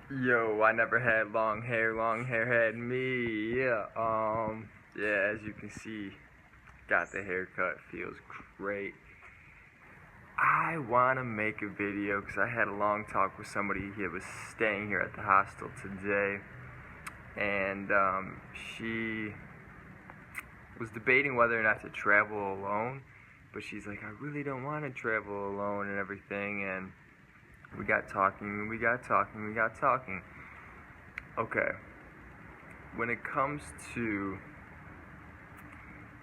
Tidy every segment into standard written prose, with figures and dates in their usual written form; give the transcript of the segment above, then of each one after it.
Yo, I never had long hair. Long hair had me. Yeah. As you can see, got the haircut. Feels great. I wanna make a video because I had a long talk with somebody who was staying here at the hostel today, and she was debating whether or not to travel alone. But she's like, I really don't want to travel alone and everything. And we got talking. We got talking. We got talking. Okay. when it comes to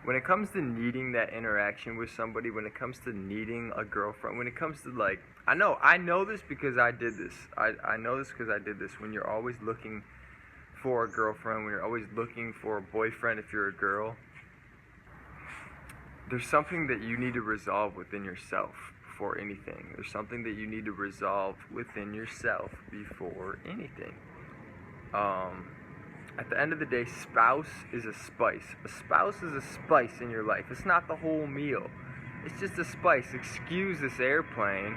when it comes to needing that interaction with somebody, when it comes to needing a girlfriend, when it comes to like, I know this because I did this. I know this because I did this. When you're always looking for a girlfriend, when you're always looking for a boyfriend if you're a girl, there's something that you need to resolve within yourself before anything. There's something that you need to resolve within yourself before anything. At the end of the day, spouse is a spice. A spouse is a spice in your life. It's not the whole meal. It's just a spice. Excuse this airplane.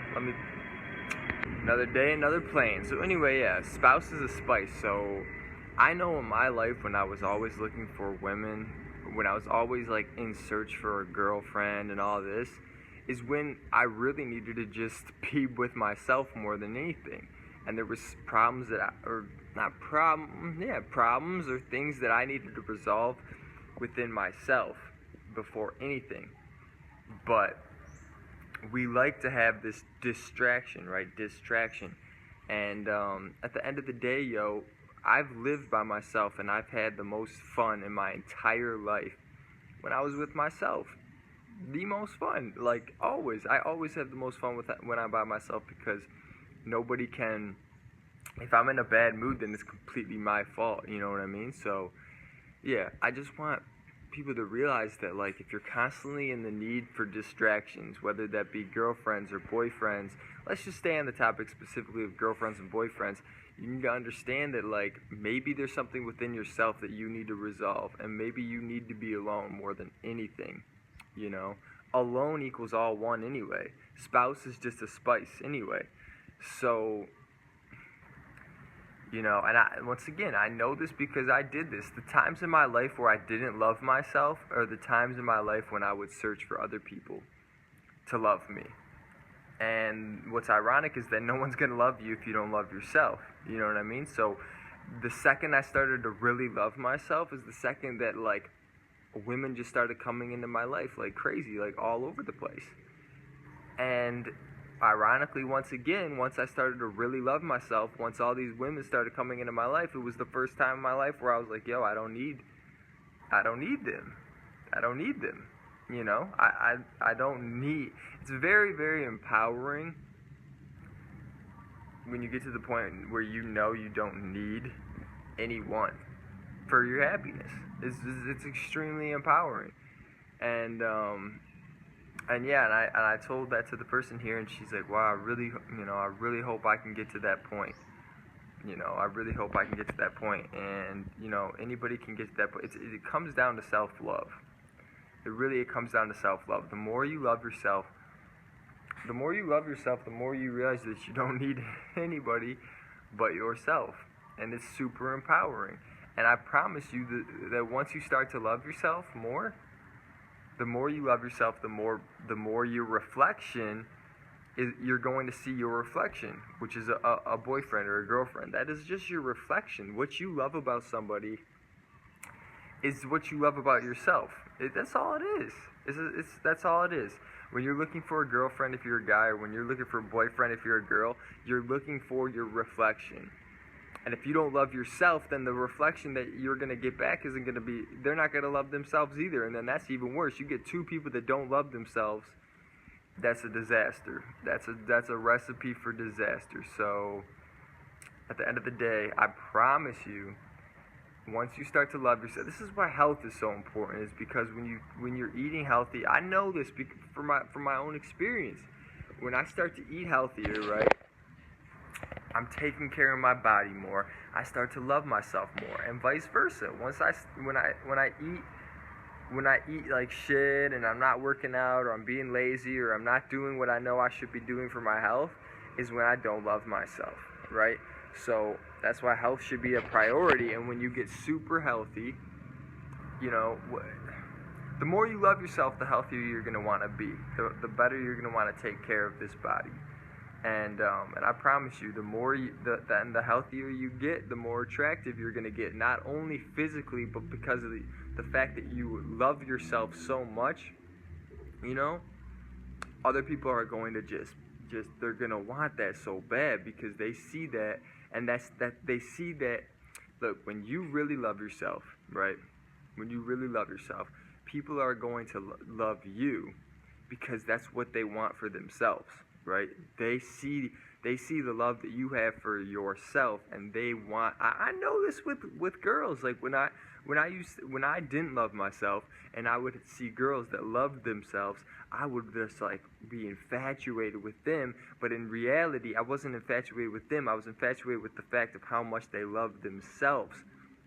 Another day, another plane. So anyway, yeah, spouse is a spice. So I know in my life when I was always looking for women, when I was always like in search for a girlfriend and all this, is when I really needed to just be with myself more than anything. And there was problems problems or things that I needed to resolve within myself before anything. But we like to have this distraction, right? Distraction. And at the end of the day, I've lived by myself and I've had the most fun in my entire life when I was with myself. The most fun, like always. I always have the most fun when I'm by myself because nobody can. If I'm in a bad mood, then it's completely my fault. You know what I mean? So, yeah, I just want people to realize that, like, if you're constantly in the need for distractions, whether that be girlfriends or boyfriends, let's just stay on the topic specifically of girlfriends and boyfriends. You need to understand that, like, maybe there's something within yourself that you need to resolve, and maybe you need to be alone more than anything. You know, alone equals all one anyway. Spouse is just a spice anyway. So, and once again, I know this because I did this. The times in my life where I didn't love myself are the times in my life when I would search for other people to love me. And what's ironic is that no one's going to love you if you don't love yourself. You know what I mean? So the second I started to really love myself is the second that, like, women just started coming into my life like crazy, like all over the place. And ironically, once again, once I started to really love myself, once all these women started coming into my life, it was the first time in my life where I was like, I don't need them. I don't need them. I don't need. It's very, very empowering when you get to the point where you don't need anyone for your happiness. It's extremely empowering. And I told that to the person here, and she's like, wow, I really hope I can get to that point. I really hope I can get to that point. And, anybody can get to that point. It comes down to self-love. It comes down to self-love. The more you love yourself, the more you realize that you don't need anybody but yourself. And it's super empowering. And I promise you that once you start to love yourself more, the more you love yourself, the more your reflection is. You're going to see your reflection, which is a boyfriend or a girlfriend. That is just your reflection. What you love about somebody is what you love about yourself. That's all it is. That's all it is. When you're looking for a girlfriend if you're a guy, or when you're looking for a boyfriend if you're a girl, you're looking for your reflection. And if you don't love yourself, then the reflection that you're going to get back isn't going to be, they're not going to love themselves either. And then that's even worse. You get two people that don't love themselves, that's a disaster. That's a recipe for disaster. So at the end of the day, I promise you, once you start to love yourself, this is why health is so important, is because when you're eating healthy, I know this from my own experience. When I start to eat healthier, right? I'm taking care of my body more. I start to love myself more, and vice versa. When I eat like shit and I'm not working out, or I'm being lazy, or I'm not doing what I know I should be doing for my health, is when I don't love myself, right? So that's why health should be a priority. And when you get super healthy, you know, the more you love yourself, the healthier you're going to want to be. The better you're going to want to take care of this body. And I promise you, the healthier you get, the more attractive you're going to get. Not only physically, but because of the fact that you love yourself so much, you know, other people are going to just they're going to want that so bad because they see that, and they see that. Look, when you really love yourself, right? When you really love yourself, people are going to love you because that's what they want for themselves, right? They see the love that you have for yourself, and they want. I know this with girls. Like when I didn't love myself, and I would see girls that loved themselves, I would just like be infatuated with them. But in reality, I wasn't infatuated with them. I was infatuated with the fact of how much they loved themselves.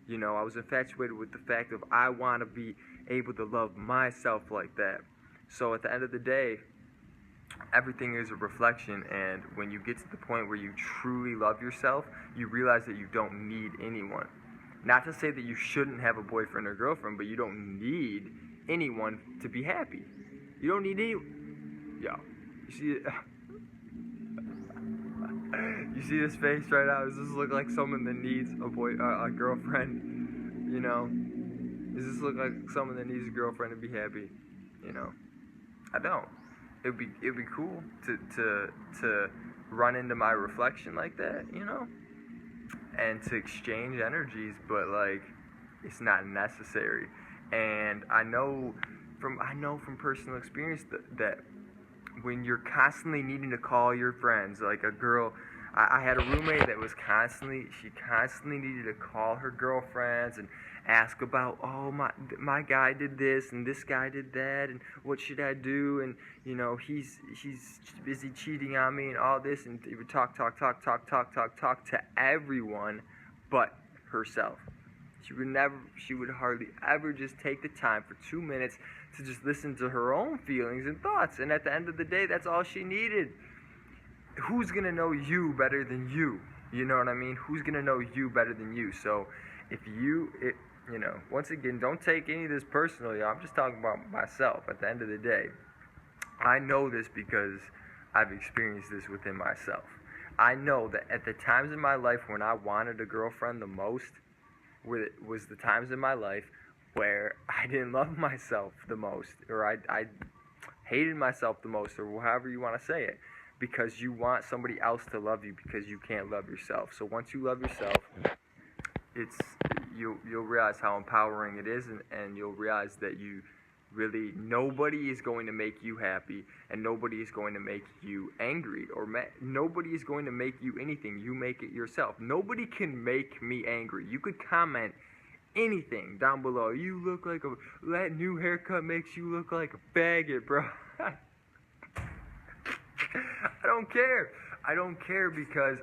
You know, I was infatuated with the fact of I want to be able to love myself like that. So at the end of the day, everything is a reflection, and when you get to the point where you truly love yourself, you realize that you don't need anyone. Not to say that you shouldn't have a boyfriend or girlfriend, but you don't need anyone to be happy. You don't need any. Yo, you see it? You see this face right now? Does this look like someone that needs a girlfriend? You know? Does this look like someone that needs a girlfriend to be happy? You know? I don't. It'd be cool to run into my reflection like that, you know? And to exchange energies, but like it's not necessary. And I know from personal experience that when you're constantly needing to call your friends, like a girl, I had a roommate that was constantly needed to call her girlfriends and ask about, oh, my guy did this and this guy did that and what should I do, and you know he's busy cheating on me and all this, and they would talk to everyone but herself. She would hardly ever just take the time for 2 minutes to just listen to her own feelings and thoughts. And at the end of the day, that's all she needed. Who's going to know you better than you? You know what I mean? Who's going to know you better than you? So if you know, once again, don't take any of this personally. I'm just talking about myself at the end of the day. I know this because I've experienced this within myself. I know that at the times in my life when I wanted a girlfriend the most, was the times in my life where I didn't love myself the most, or I hated myself the most, or however you want to say it, because you want somebody else to love you because you can't love yourself. So once you love yourself, you'll realize how empowering it is, and you'll realize that nobody is going to make you happy, and nobody is going to make you angry, or nobody is going to make you anything. You make it yourself. Nobody can make me angry. You could comment anything down below. You look like that new haircut makes you look like a faggot, bro. I don't care. I don't care because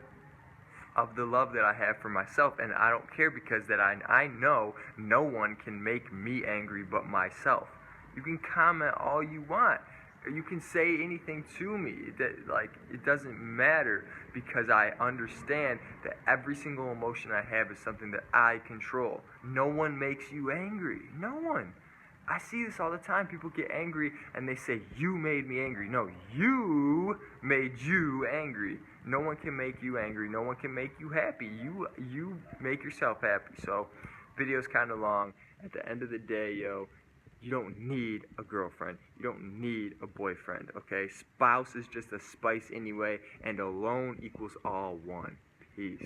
of the love that I have for myself, and I don't care because that I know no one can make me angry but myself. You can comment all you want. You can say anything to me. It doesn't matter, because I understand that every single emotion I have is something that I control. No one makes you angry. No one. I see this all the time. People get angry and they say, you made me angry. No, you made you angry. No one can make you angry. No one can make you happy. You make yourself happy. So, video's kind of long. At the end of the day, yo, you don't need a girlfriend. You don't need a boyfriend, okay? Spouse is just a spice anyway, and alone equals all one. Peace.